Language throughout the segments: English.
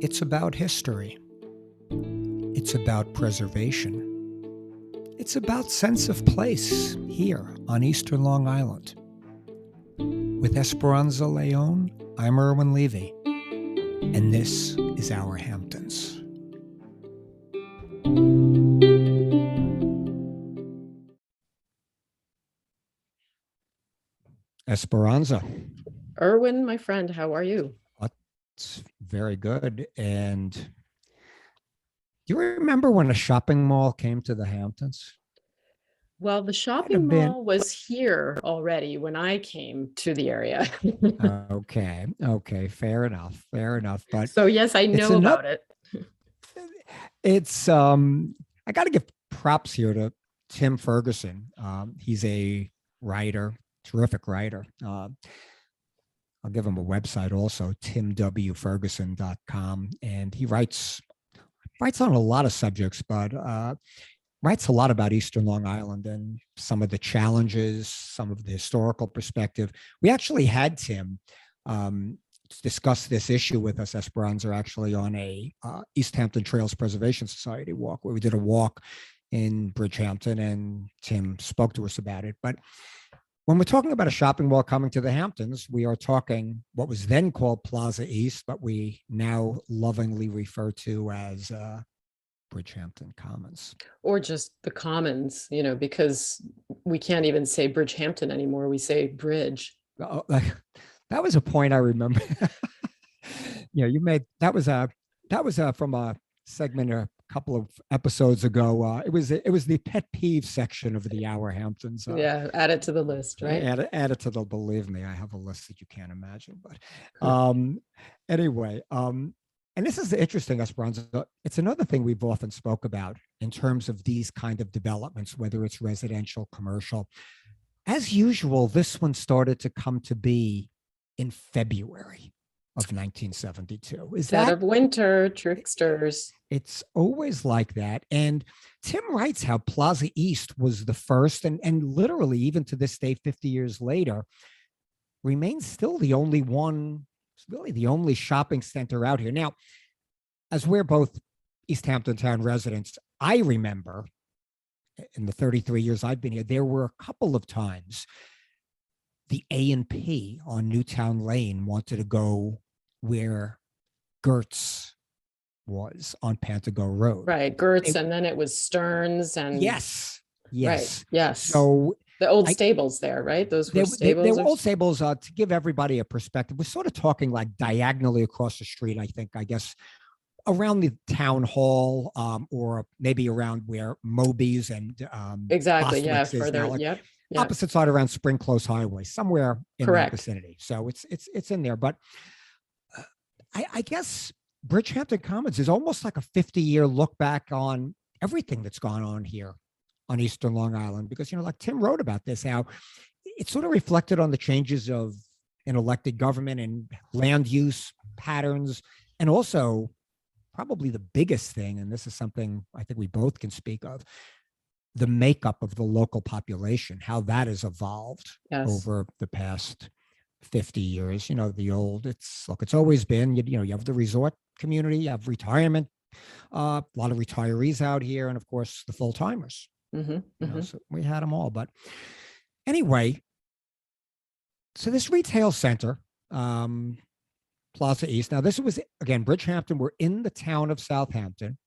It's about history. It's about preservation. It's about sense of place here on Eastern Long Island. With Esperanza Leon, I'm Irwin Levy, and this is Our Hamptons. Esperanza. Irwin, my friend, how are you? It's very good. And do you remember when a shopping mall came to the Hamptons? Well, the shopping mall was here already when I came to the area. Okay, fair enough. But so yes, I know about it. It's I got to give props here to Tim Ferguson. He's a writer, terrific writer. I'll give him a website also, timwferguson.com, and he writes on a lot of subjects, but writes a lot about Eastern Long Island and some of the challenges, some of the historical perspective. We actually had Tim discuss this issue with us, Esperanza, actually on a East Hampton Trails Preservation Society walk, where we did a walk in Bridgehampton, and Tim spoke to us about it. But when we're talking about a shopping mall coming to the Hamptons, we are talking what was then called Plaza East, but we now lovingly refer to as Bridgehampton Commons. Or just the Commons, because we can't even say Bridgehampton anymore. We say Bridge. Oh, that was a point I remember. You made that was from a segment a couple of episodes ago. It was the pet peeve section of the Our Hamptons. Add it to the list, right? Add it to the. Believe me, I have a list that you can't imagine. But anyway, and this is interesting, Esperanza. It's another thing we've often spoke about in terms of these kind of developments, whether it's residential, commercial. As usual, this one started to come to be in February of 1972. Is that of winter tricksters? It's always like that. And Tim writes how Plaza East was the first, and literally even to this day, 50 years later, remains still the only one, really the only shopping center out here. Now, as we're both East Hampton Town residents, I remember in the 33 years I've been here, there were a couple of times the A&P on Newtown Lane wanted to go where Gertz was on Pantago Road. Right, Gertz, and then it was Stearns and yes. Right, yes. So the old stables there, right? Those were stables. They were old stables. To give everybody a perspective, we're sort of talking like diagonally across the street. I guess around the town hall, or maybe around where Moby's and exactly, Bostwick's is further, now, like yep. opposite side around Spring Close Highway, somewhere in that vicinity. So it's in there, but I guess Bridgehampton Commons is almost like a 50-year look back on everything that's gone on here on Eastern Long Island, because, like Tim wrote about this, how it sort of reflected on the changes of an elected government and land use patterns. And also probably the biggest thing, and this is something I think we both can speak of, the makeup of the local population, how that has evolved over the past 50 years. It's always been, you have the resort community, you have retirement, a lot of retirees out here, and of course the full-timers. So we had them all. But anyway, so this retail center, Plaza East, now this was, again, Bridgehampton, we're in the town of Southampton.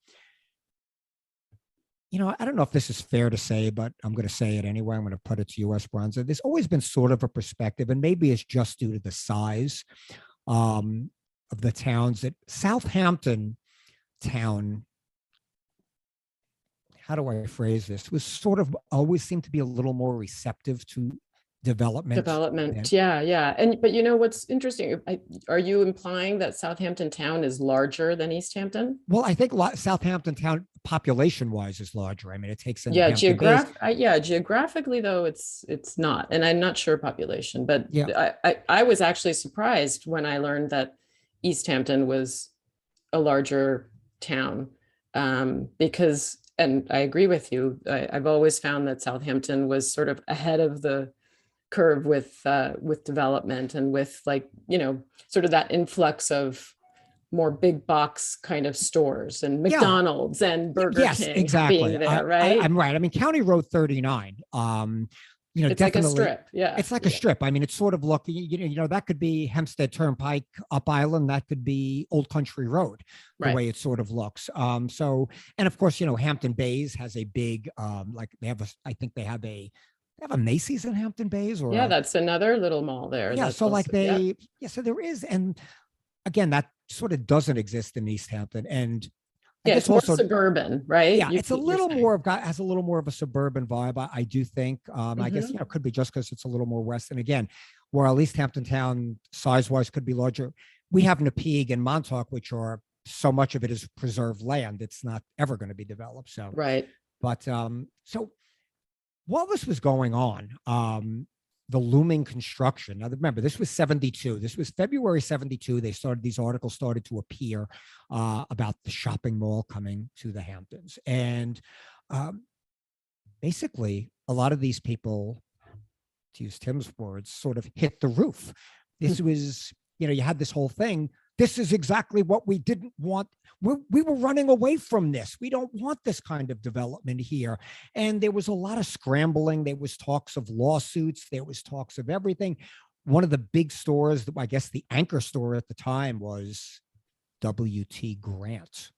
I don't know if this is fair to say, but I'm going to say it anyway. I'm going to put it to you, Esperanza. There's always been sort of a perspective, and maybe it's just due to the size of the towns, that Southampton town, how do I phrase this, was sort of always seemed to be a little more receptive to development. Yeah. But what's interesting, are you implying that Southampton town is larger than East Hampton? Well, I think Southampton town population wise is larger. I mean, it takes in geographically though, it's not, and I'm not sure population, but I was actually surprised when I learned that East Hampton was a larger town, because, and I agree with you, I've always found that Southampton was sort of ahead of the curve with development, and with sort of that influx of more big box kind of stores and McDonald's and Burger King exactly. being there, right? I'm right. I mean, County Road 39, it's definitely like a strip. Yeah. It's like a strip. I mean, it's sort of looking, that could be Hempstead Turnpike up Island. That could be Old Country Road, the way it sort of looks. So, and of course, Hampton Bays has a big, I think they have a Macy's in Hampton Bays, or that's another little mall there. Yeah. So also, so there is. And again, that sort of doesn't exist in East Hampton. And it's more also suburban, right? Yeah, it's a little more has a little more of a suburban vibe. I do think. I guess it could be just because it's a little more west. And again, while East Hampton town size-wise could be larger, we have Nepegue and Montauk, which are so much of it is preserved land. It's not ever going to be developed. So But so while this was going on, the looming construction. Now, remember, this was 72. This was February 72. These articles started to appear about the shopping mall coming to the Hamptons. And basically, a lot of these people, to use Tim's words, sort of hit the roof. This was, you had this whole thing. This is exactly what we didn't want. We were running away from this. We don't want this kind of development here. And there was a lot of scrambling. There was talks of lawsuits. There was talks of everything. One of the big stores, I guess the anchor store at the time, was W.T. Grant's.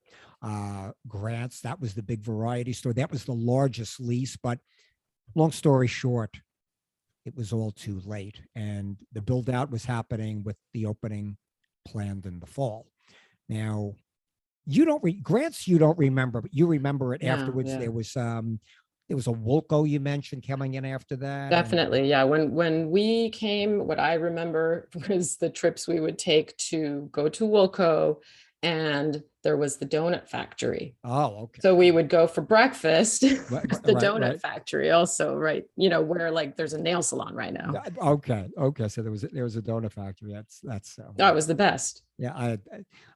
Grant's, that was the big variety store. That was the largest lease. But long story short, it was all too late. And the build out was happening with the opening planned in the fall. Now, Grants you don't remember, but you remember it afterwards. There was a Woolco you mentioned coming in after that. Definitely. Yeah. When we came, what I remember was the trips we would take to go to Woolco, and there was the donut factory. Oh, okay. So we would go for breakfast. The donut factory also, right? Where there's a nail salon right now. Okay. So there was a donut factory. That's that was the best. Yeah,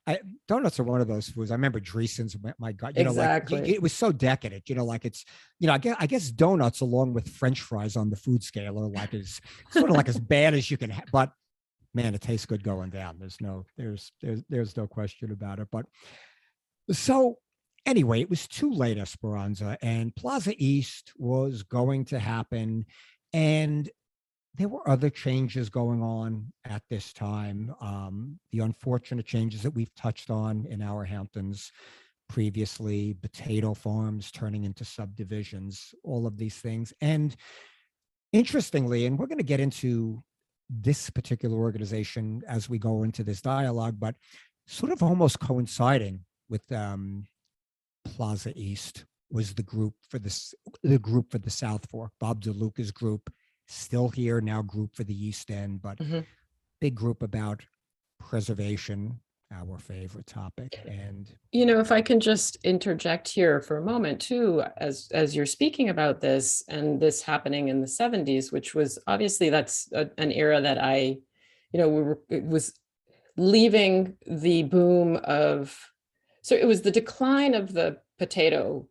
I donuts are one of those foods. I remember Dreesen's. My God, exactly. It was so decadent. It's I guess donuts along with French fries on the food scale are as sort of as bad as you can have. But man, it tastes good going down. There's no question about it. But so anyway, it was too late, Esperanza, and Plaza East was going to happen, and there were other changes going on at this time. The unfortunate changes that we've touched on in our Hamptons previously, potato farms turning into subdivisions, all of these things. And interestingly, and we're going to get into this particular organization as we go into this dialogue, but sort of almost coinciding with Plaza East was the group for the South Fork, Bob DeLuca's group, still here now, group for the East End, but big group about preservation, our favorite topic. And if I can just interject here for a moment too, as you're speaking about this and this happening in the 70s, which was obviously that's an era that it was leaving the boom of, so it was the decline of the potato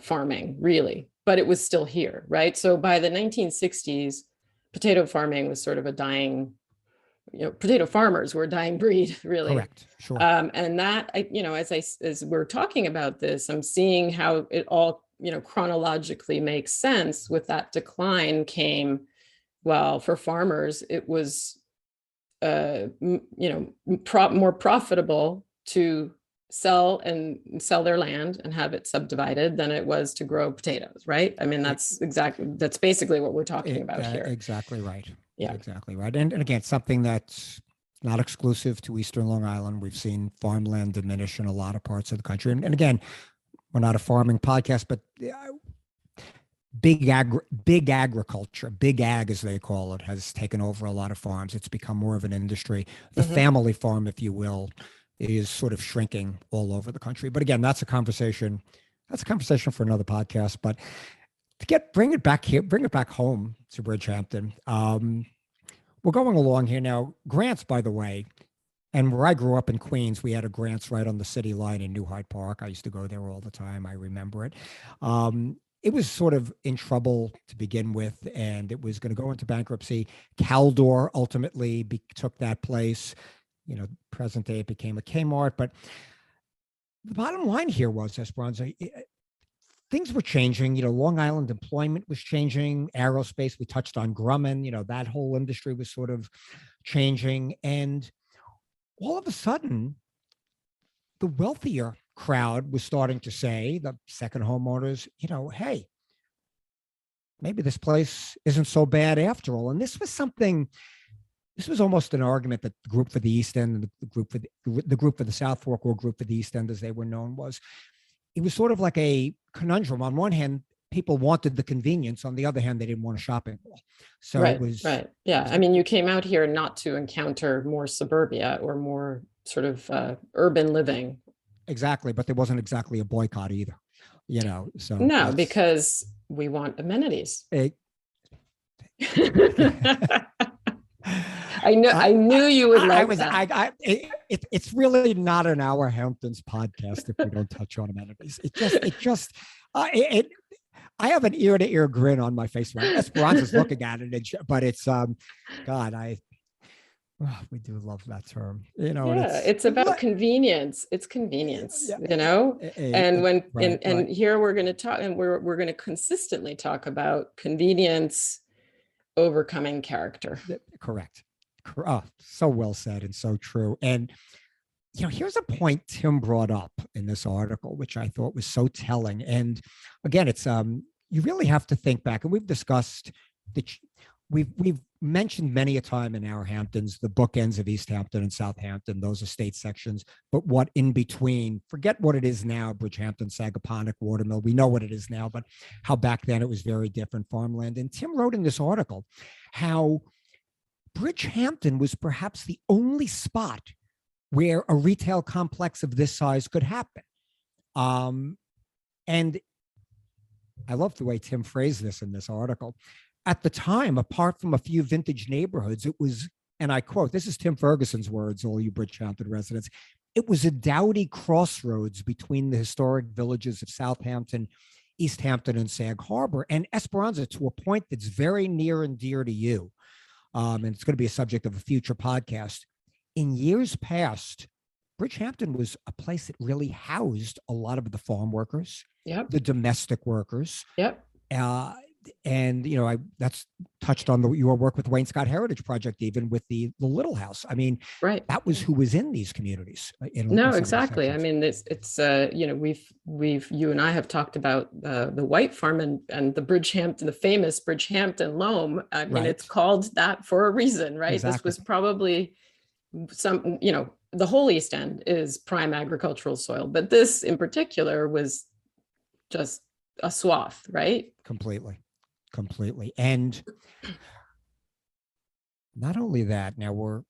farming, really, but it was still here, right? So by the 1960s, potato farming was sort of a dying, potato farmers were a dying breed, really. Correct. Sure. And that, as we're talking about this, I'm seeing how it all, chronologically makes sense. With that decline came, well, for farmers, it was, more profitable to sell their land and have it subdivided than it was to grow potatoes, right? I mean, that's basically what we're talking about here. Exactly right. Yeah, exactly right. And again, something that's not exclusive to Eastern Long Island. We've seen farmland diminish in a lot of parts of the country. And again, we're not a farming podcast, but big agriculture, big ag as they call it, has taken over a lot of farms. It's become more of an industry. The family farm, if you will, is sort of shrinking all over the country. But again, that's a conversation for another podcast. But to bring it back home to Bridgehampton, we're going along here now. Grants, by the way, and where I grew up in Queens, we had a Grants right on the city line in New Hyde Park. I used to go there all the time. I remember it. It was sort of in trouble to begin with, and it was going to go into bankruptcy. Caldor ultimately took that place. present day it became a Kmart. But the bottom line here was, Esperanza, things were changing. Long Island employment was changing. Aerospace, we touched on Grumman, that whole industry was sort of changing. And all of a sudden, the wealthier crowd was starting to say, the second homeowners, hey, maybe this place isn't so bad after all. And this was almost an argument that the group for the East End and the group for the South Fork, or group for the East End as they were known, it was sort of like a conundrum. On one hand, people wanted the convenience. On the other hand, they didn't want a shopping mall. So right, it was right. Yeah. I mean, you came out here not to encounter more suburbia or more sort of urban living. Exactly. But there wasn't exactly a boycott either, so. No, because we want amenities. I knew you would like that. It's really not an Our Hamptons podcast if we don't touch on amenities. I have an ear-to-ear grin on my face. Right? Esperanza's looking at it, but it's God, we do love that term. It's about convenience. It's convenience, and here we're going to talk, and we're going to consistently talk about convenience overcoming character. Correct. Oh, so well said and so true. And here's a point Tim brought up in this article, which I thought was so telling. And again, it's you really have to think back, and we've discussed we've mentioned many a time in Our Hamptons the bookends of East Hampton and Southampton, those estate sections, but what in between, forget what it is now, Bridgehampton, Sagaponack, Watermill, we know what it is now, but how back then it was very different, farmland. And Tim wrote in this article how Bridgehampton was perhaps the only spot where a retail complex of this size could happen. And I love the way Tim phrased this in this article. At the time, apart from a few vintage neighborhoods, it was, and I quote, this is Tim Ferguson's words, all you Bridgehampton residents, it was a dowdy crossroads between the historic villages of Southampton, East Hampton, and Sag Harbor. And Esperanza, to a point that's very near and dear to you, and it's going to be a subject of a future podcast. In years past, Bridgehampton was a place that really housed a lot of the farm workers, the domestic workers. And that's touched on your work with Wayne Scott Heritage Project, even with the Little House. I mean, that was who was in these communities. No, exactly. I mean, it's you and I have talked about the White Farm and the Bridgehampton, the famous Bridgehampton loam. I mean, it's called that for a reason, right? Exactly. This was probably the whole East End is prime agricultural soil, but this in particular was just a swath, right? Completely. And not only that, now we're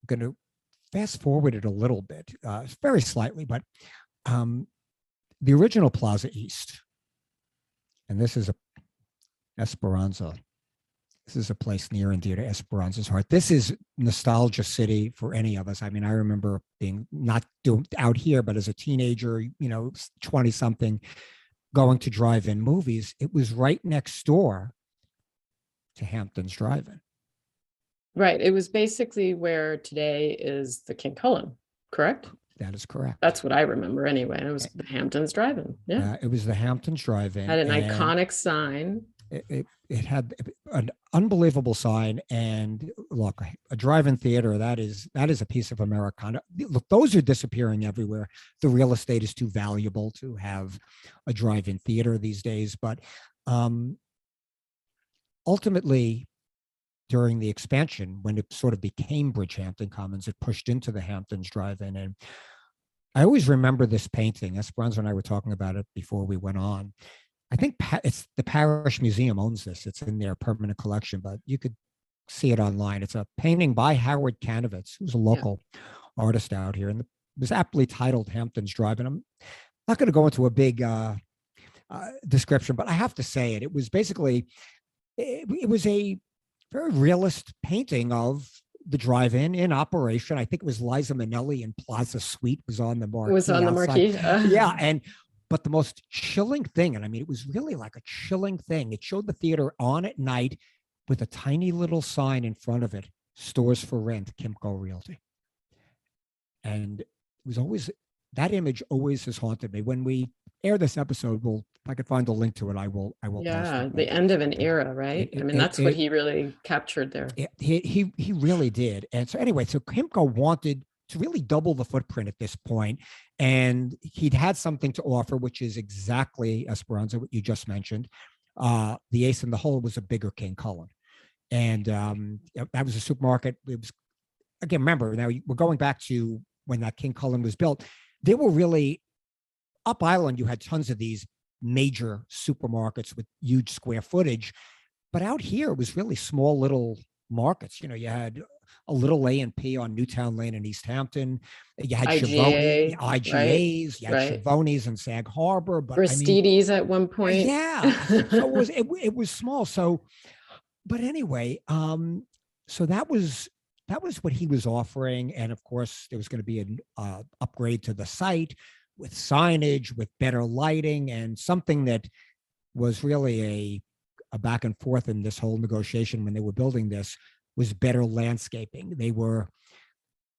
going to fast forward it a little bit, very slightly, but the original Plaza East, and this is Esperanza. This is a place near and dear to Esperanza's heart. This is nostalgia city for any of us. I mean, I remember being not out here, but as a teenager, 20 something, going to drive-in movies. It was right next door to Hamptons Drive-In. Right. It was basically where today is the King Cullen, correct? That is correct. That's what I remember anyway. It was the Hamptons Drive-In. Yeah. It was the Hamptons Drive-In. Had an iconic sign. It had an unbelievable sign, and look, a drive-in theater, that is a piece of Americana. Look, those are disappearing everywhere. The real estate is too valuable to have a drive-in theater these days. But ultimately, during the expansion, when it sort of became Bridgehampton Commons, it pushed into the Hamptons Drive-In. And I always remember this painting. Esperanza and I were talking about it before we went on. I think it's the Parish Museum owns this. It's in their permanent collection, but you could see it online. It's a painting by Howard Kanovitz, who's a local artist out here, and it was aptly titled Hamptons Drive. And I'm not going to go into a big description, but I have to say it. It was basically, it was a very realist painting of the drive-in in operation. I think it was Liza Minnelli and Plaza Suite was on the marquee. It was on the marquee. But the most chilling thing, and I mean, it was really like a chilling thing. It showed the theater on at night with a tiny little sign in front of it, stores for rent, Kimco Realty. And it was always, that image always has haunted me. When we air this episode, if I could find a link to it, I will Yeah, post it. the end of an era, right? I mean, that's what he really captured there. He really did. And so anyway, so Kimco wanted to really double the footprint at this point, and he'd had something to offer, which is exactly, Esperanza, what you just mentioned. The Ace in the Hole was a bigger King Cullen, and that was a supermarket. It was, again, remember, now we're going back to when that King Cullen was built. They were really, up island, you had tons of these major supermarkets with huge square footage, but out here it was really small little markets. You had a little A&P on Newtown Lane in East Hampton. You had IGAs, right, you had Chivoni's in Sag Harbor, but Aristides at one point. Yeah, so it was small. So, but anyway, so that was what he was offering, and of course there was going to be an upgrade to the site with signage, with better lighting, and something that was really a back and forth in this whole negotiation when they were building this was better landscaping. They were,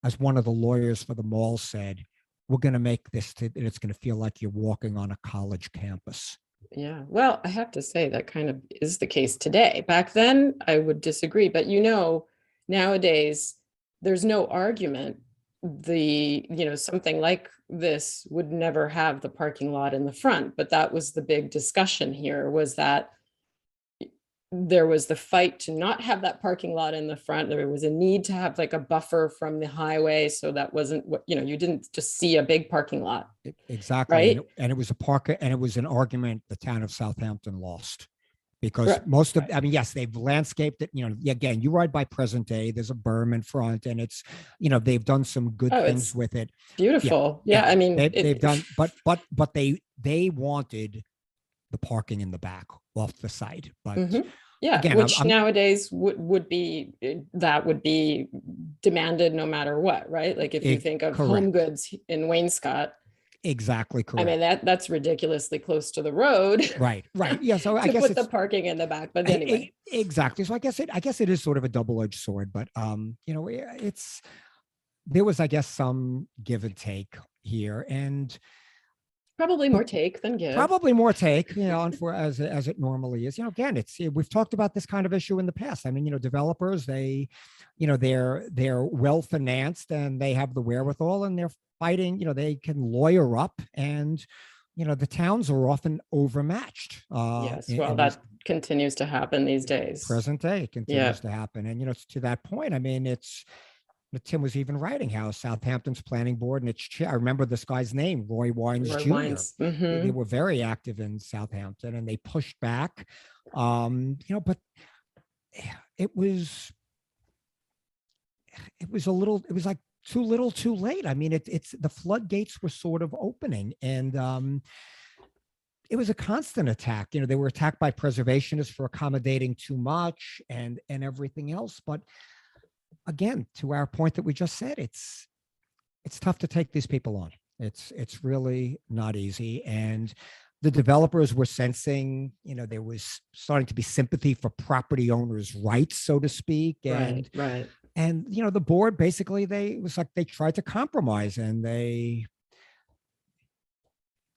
as one of the lawyers for the mall said, we're going to make this, it's going to feel like you're walking on a college campus. Yeah, well, I have to say that kind of is the case today. Back then, I would disagree, but nowadays, there's no argument. Something like this would never have the parking lot in the front, but that was the big discussion here, was that there was the fight to not have that parking lot in the front. There was a need to have like a buffer from the highway, so that wasn't what, you didn't just see a big parking lot. Exactly. Right. And it was it was an argument the town of Southampton lost. Because most of, I mean, yes, they've landscaped it, again, you ride by present day, there's a berm in front, and it's, they've done some good things with it. Beautiful. Yeah. I mean, they've done, but they wanted the parking in the back off the site. But yeah, again, which nowadays would be demanded no matter what, right? Like if you think of Home Goods in Wainscot. Exactly correct. I mean, that's ridiculously close to the road. Right. Yeah. So I guess put the parking in the back, but anyway. Exactly. So I guess it is sort of a double-edged sword, but there was, I guess, some give and take here, and probably more take than give. Probably more take, as it normally is. Again, we've talked about this kind of issue in the past. I mean, developers, they're well financed and they have the wherewithal, and they're fighting, they can lawyer up, and the towns are often overmatched. Yes, well, that continues to happen these days. Present day, it continues to happen. And to that point, I mean, Tim was even writing how Southampton's planning board and its chair, I remember this guy's name, Roy Wines Jr. Mm-hmm. They were very active in Southampton, and they pushed back. But it was like too little, too late. I mean, it's the floodgates were sort of opening, and it was a constant attack. They were attacked by preservationists for accommodating too much and everything else. But again, to our point that we just said, it's tough to take these people on. It's really not easy. And the developers were sensing, there was starting to be sympathy for property owners' rights, so to speak. And right. And the board basically, it was like they tried to compromise, and they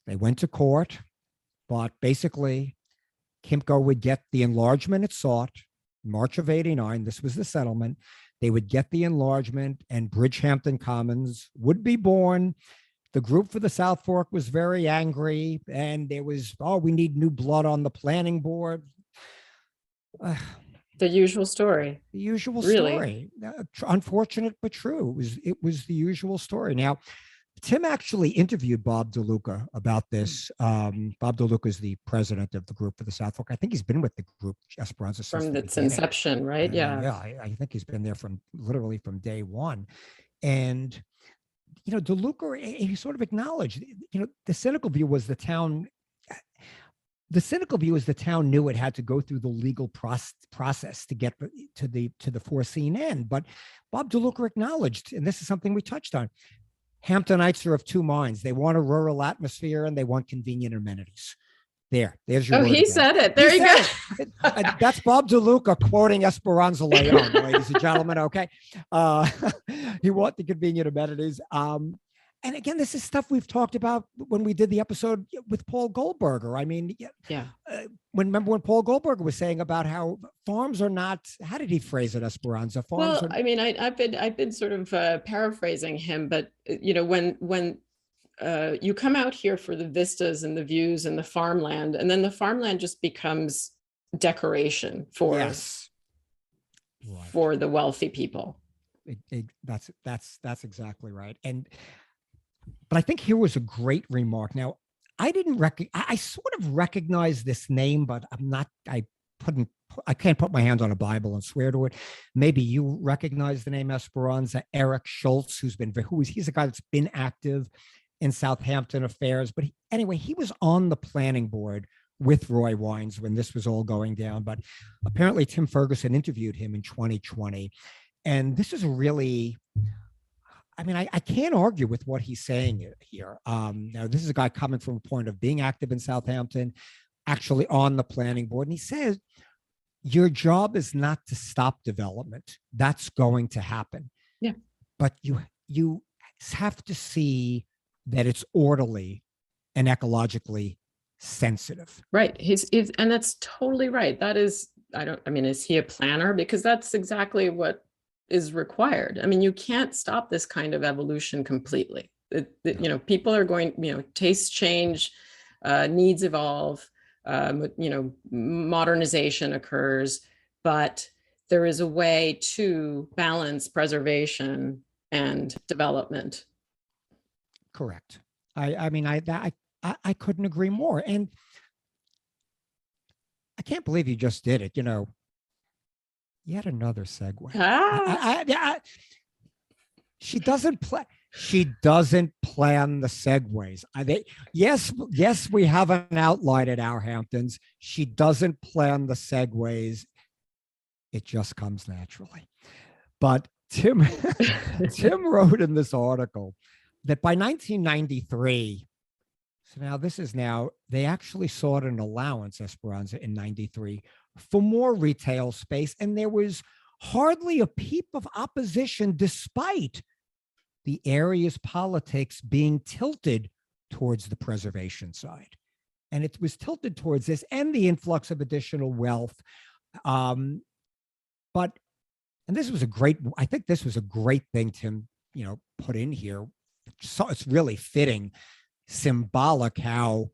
went to court, but basically Kimco would get the enlargement it sought. March of '89, this was the settlement. They would get the enlargement, and Bridgehampton Commons would be born. The group for the South Fork was very angry, and there was, we need new blood on the planning board. The usual story. The usual story. Unfortunate, but true. It was the usual story. Now, Tim actually interviewed Bob DeLuca about this. Bob DeLuca is the president of the group for the South Fork. I think he's been with the group, Esperanza, from its inception, right? Yeah, I think he's been there literally from day one. And DeLuca, he sort of acknowledged, the cynical view was the town knew it had to go through the legal process to get to the foreseen end. But Bob DeLuca acknowledged, and this is something we touched on, Hamptonites are of two minds. They want a rural atmosphere and they want convenient amenities. There's your Oh, word he again. said it. There you go. That's Bob DeLuca quoting Esperanza Leon, ladies and gentlemen. Okay. He want the convenient amenities. And again, this is stuff we've talked about when we did the episode with Paul Goldberger. I mean, remember when Paul Goldberger was saying about how farms are not, how did he phrase it, Esperanza? Farms I mean, I've been sort of paraphrasing him, but when you come out here for the vistas and the views and the farmland, and then the farmland just becomes decoration for the wealthy people. That's exactly right. But I think here was a great remark. Now, I sort of recognize this name, but I can't put my hand on a Bible and swear to it. Maybe you recognize the name Esperanza. Eric Schultz, he's a guy that's been active in Southampton affairs. But he was on the planning board with Roy Wines when this was all going down. But apparently Tim Ferguson interviewed him in 2020. And this is a really, I mean, I can't argue with what he's saying here. Now, this is a guy coming from a point of being active in Southampton, actually on the planning board. And he says, your job is not to stop development. That's going to happen. Yeah. But you have to see that it's orderly and ecologically sensitive. Right. And that's totally right. That is, is he a planner? Because that's exactly what is required. I mean, you can't stop this kind of evolution completely. People are going, tastes change, needs evolve, modernization occurs, but there is a way to balance preservation and development. Correct. I couldn't agree more. And I can't believe you just did it. Yet another segue. She doesn't plan the segues. Yes, we have an outline at our Hamptons. She doesn't plan the segues. It just comes naturally. But Tim wrote in this article that by 1993, they actually sought an allowance, Esperanza, in 93 for more retail space. And there was hardly a peep of opposition despite the area's politics being tilted towards the preservation side. And it was tilted towards this and the influx of additional wealth. And this was I think this was a great thing Tim, put in here. So it's really fitting, symbolic how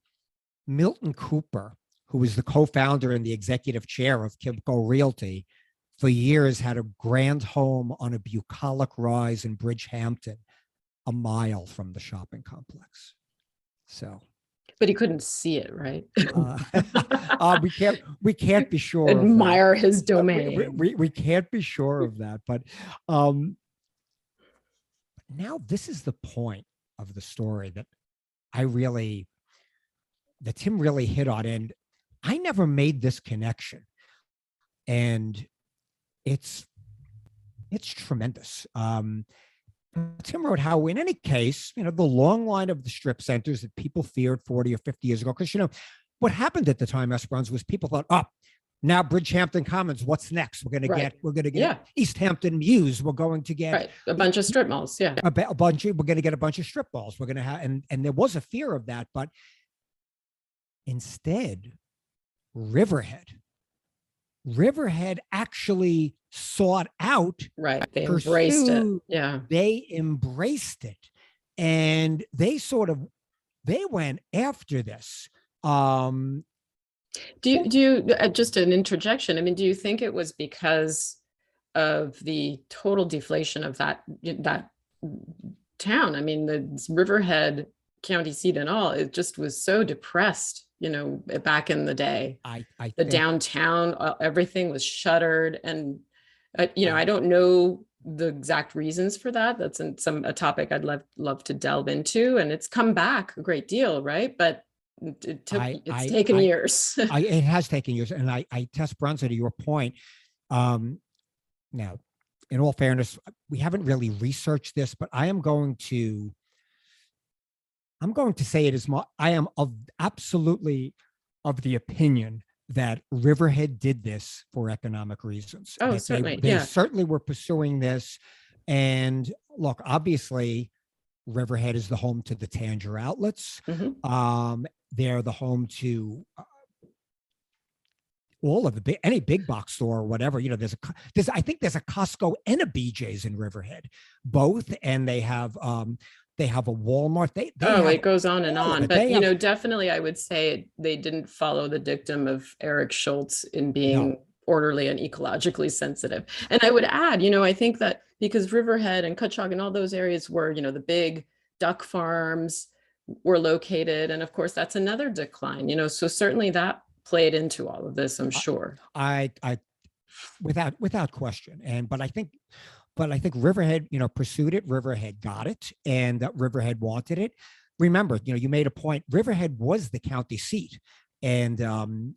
Milton Cooper, who was the co-founder and the executive chair of Kimco Realty, for years had a grand home on a bucolic rise in Bridgehampton, a mile from the shopping complex. So, but he couldn't see it, right? We can't be sure. Admire his domain. We can't be sure of that. But now this is the point of the story that Tim really hit on, and I never made this connection, and it's tremendous. Tim wrote how, in any case, the long line of the strip centers that people feared 40 or 50 years ago, because what happened at the time, Esperanza, was people thought, now Bridgehampton Commons, what's next? We're going to get East Hampton Mews. We're going to get a bunch of strip malls. Yeah, we're going to get a bunch of strip malls. We're going to have, and there was a fear of that, but instead, Riverhead actually sought out. Right. They embraced it. Yeah. They embraced it. And they went after this. Do you just an interjection? I mean, do you think it was because of the total deflation of that town? I mean, the Riverhead county seat and all, it just was so depressed, back in the day. I think downtown, everything was shuttered. And, I don't know the exact reasons for that. That's a topic I'd love to delve into. And it's come back a great deal, right? But it's taken years. It has taken years. And I Esperanza, to your point, now, in all fairness, we haven't really researched this, but I'm going to say it is I am absolutely of the opinion that Riverhead did this for economic reasons. Oh, That certainly. they certainly were pursuing this. And look, obviously, Riverhead is the home to the Tanger outlets. They're the home to all of the any big box store or whatever. You know, I think there's a Costco and a BJ's in Riverhead, both, and they have a Walmart. It goes on and on. But you know, definitely, I would say they didn't follow the dictum of Eric Schultz in being orderly and ecologically sensitive. And I would add, you know, I think that because Riverhead and Cutchogue and all those areas where, you know, the big duck farms were located, and of course that's another decline. You know, so certainly that played into all of this, I'm sure. I without question. But I think Riverhead, you know, pursued it. Riverhead got it, and Riverhead wanted it. Remember, you know, you made a point. Riverhead was the county seat, and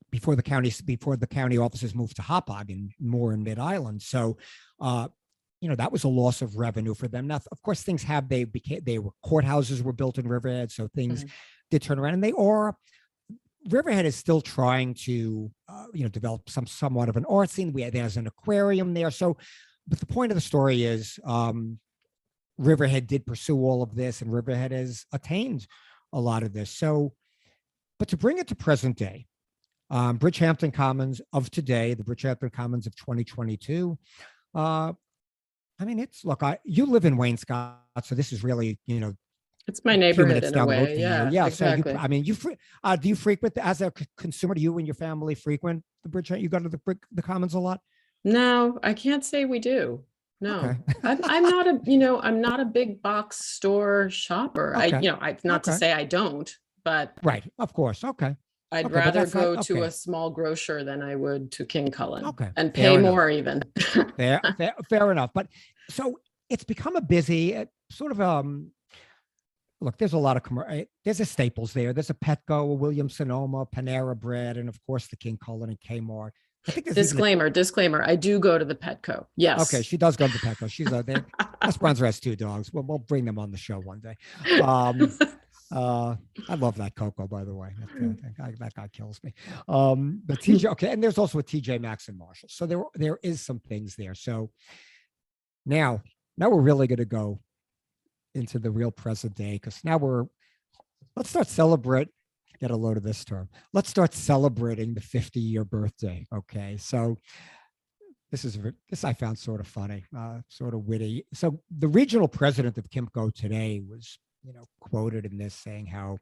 before the county offices moved to Hauppauge and more in Mid Island. So, you know, that was a loss of revenue for them. Now, of course, things courthouses were built in Riverhead, so things did turn around, and Riverhead is still trying to, you know, develop somewhat of an art scene. There's an aquarium there. So, but the point of the story is, Riverhead did pursue all of this, and Riverhead has attained a lot of this. So, but to bring it to present day, Bridgehampton Commons of today, the Bridgehampton Commons of 2022. I mean, you live in Wainscott, so this is really, you know, it's my neighborhood in a way. Yeah, exactly. So I mean, do you frequent, as a consumer, do you and your family frequent the Bridgehampton? You go to the Commons a lot? No, I can't say we do. No, okay. I'm not a big box store shopper. Okay. Not to say I don't, but right, of course. Okay. I'd rather go to a small grocer than I would to King Cullen. Okay. And pay more even. fair enough. But so it's become a busy sort of look, there's a lot of there's a Staples there. There's a Petco, a Williams Sonoma, Panera Bread, and of course the King Cullen and Kmart. I think disclaimer. I do go to the Petco. Yes. Okay, she does go to the Petco. She's there. Esperanza has 2 dogs. We'll bring them on the show one day. I love that Coco, by the way. That guy kills me. But TJ, okay, and there's also a TJ Maxx and Marshall. So there is some things there. So now we're really going to go into the real present day, because let's start celebrate. Get a load of this term. Let's start celebrating the 50-year birthday. Okay, so this I found sort of funny, sort of witty. So the regional president of Kimco today was, you know, quoted in this saying how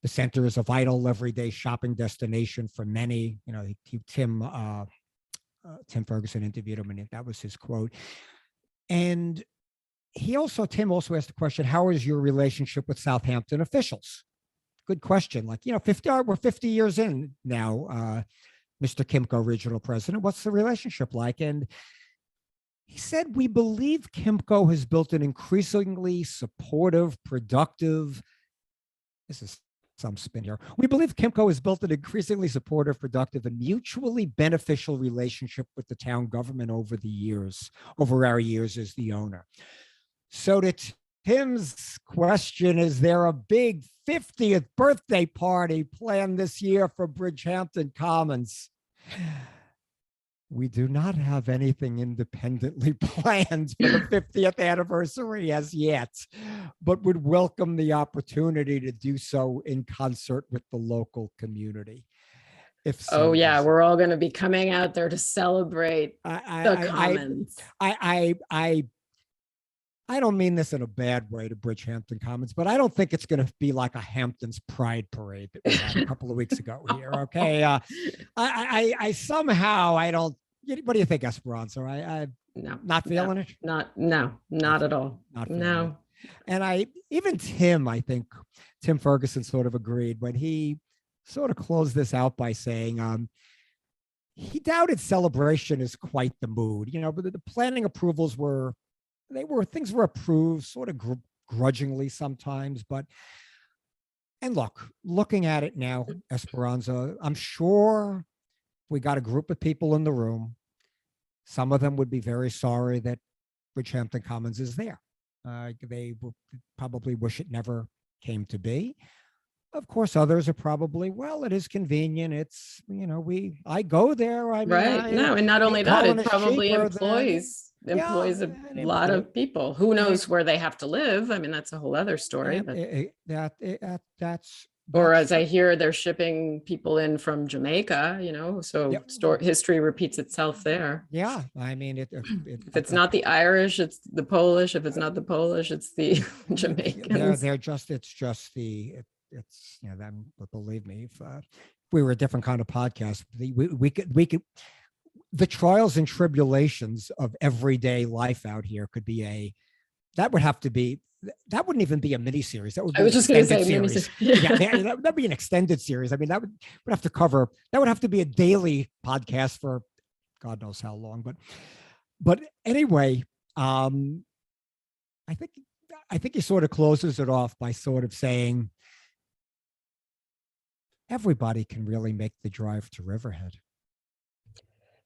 the center is a vital everyday shopping destination for many. You know, Tim Ferguson interviewed him, and that was his quote. And Tim also asked the question, how is your relationship with Southampton officials? Good question. Like, you know, we're 50 years in now, Mr. Kimco, regional president. What's the relationship like? And he said, we believe Kimco has built an increasingly supportive, productive, this is some spin here. We believe Kimco has built an increasingly supportive, productive, and mutually beneficial relationship with the town government over our years as the owner. So to Tim's question, is there a big 50th birthday party planned this year for Bridgehampton Commons? We do not have anything independently planned for the 50th anniversary as yet, but would welcome the opportunity to do so in concert with the local community. We're all going to be coming out there to celebrate the Commons. I don't mean this in a bad way to Bridgehampton Commons, but I don't think it's going to be like a Hamptons Pride Parade that we had a couple of weeks ago here. Okay. I somehow, I don't, what do you think, Esperanza? No, not feeling it? Not at all. No. It. And even Tim, I think Tim Ferguson sort of agreed when he sort of closed this out by saying, he doubted celebration is quite the mood, you know, but the planning approvals things were approved sort of grudgingly sometimes, and looking at it now, Esperanza, I'm sure we got a group of people in the room. Some of them would be very sorry that Bridgehampton Commons is there. They will probably wish it never came to be. Of course, others are probably, well, it is convenient. It's, I go there. I mean, right. No, and not only that, it probably employs a lot of people. Who knows where they have to live? I mean, that's a whole other story. That's or as I hear, they're shipping people in from Jamaica, so history repeats itself there. Yeah. I mean, if it's not the Irish, it's the Polish. If it's not the Polish, it's the Jamaicans. It's them, but believe me, if we were a different kind of podcast, we could the trials and tribulations of everyday life out here could be that wouldn't even be a mini series. That would be an extended series. That'd be an extended series. I mean, that would have to be a daily podcast for God knows how long. But anyway, I think he sort of closes it off by sort of saying, everybody can really make the drive to Riverhead.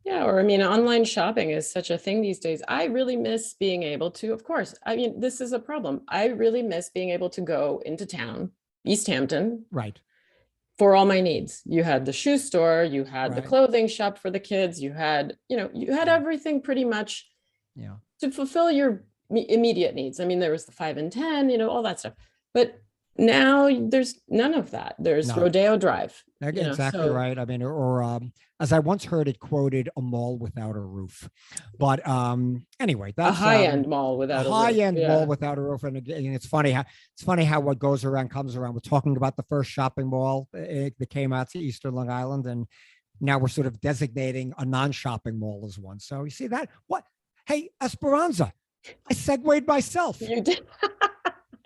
Yeah, or I mean, online shopping is such a thing these days. I really miss being able to, of course, I mean, this is a problem. I really miss being able to go into town, East Hampton. Right. For all my needs. You had the shoe store, you had the clothing shop for the kids, you had everything pretty much to fulfill your immediate needs. I mean, there was the 5 and 10, all that stuff. But now there's none of that. There's Rodeo Drive. Exactly right. I mean, or as I once heard it quoted, a mall without a roof. But anyway, that's a high-end mall without a high-end mall without a roof. And again, it's funny how what goes around comes around. We're talking about the first shopping mall that came out to Eastern Long Island, and now we're sort of designating a non-shopping mall as one. So you see that? What? Hey, Esperanza, I segued myself. You did.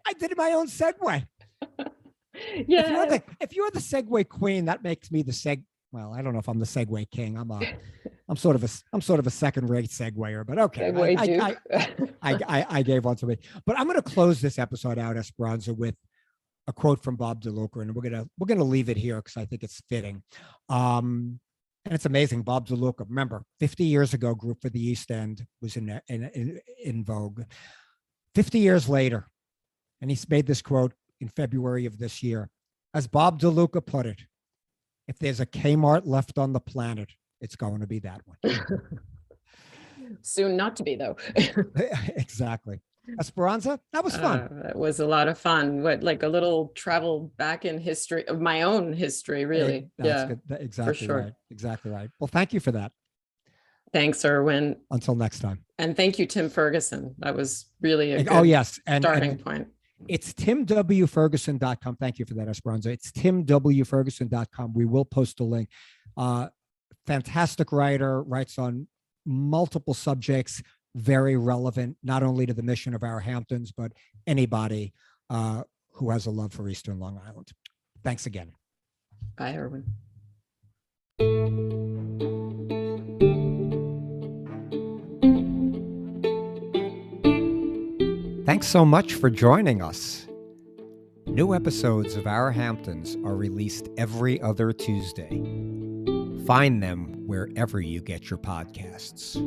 I did my own segue. Yeah. If you're the segue queen, that makes me the well, I don't know if I'm the segue king. I'm sort of a second-rate segwayer, but okay. I gave one to me. But I'm going to close this episode out, Esperanza, with a quote from Bob DeLuca, and we're gonna leave it here because I think it's fitting. And it's amazing. Bob DeLuca, remember, 50 years ago, Group for the East End was in vogue. 50 years later, and he's made this quote in February of this year. As Bob DeLuca put it, if there's a Kmart left on the planet, it's going to be that one. Soon not to be, though. Exactly. Esperanza, that was fun. It was a lot of fun. Like a little travel back in history of my own history, really. That's good. Exactly, for sure. Right. Exactly right. Well, thank you for that. Thanks, Irwin. Until next time. And thank you, Tim Ferguson. That was really a good starting point. It's timwferguson.com. Thank you for that, Esperanza. It's timwferguson.com. We will post a link. Fantastic writer, writes on multiple subjects, very relevant, not only to the mission of our Hamptons, but anybody who has a love for Eastern Long Island. Thanks again. Bye, Irwin. Thanks so much for joining us. New episodes of Our Hamptons are released every other Tuesday. Find them wherever you get your podcasts.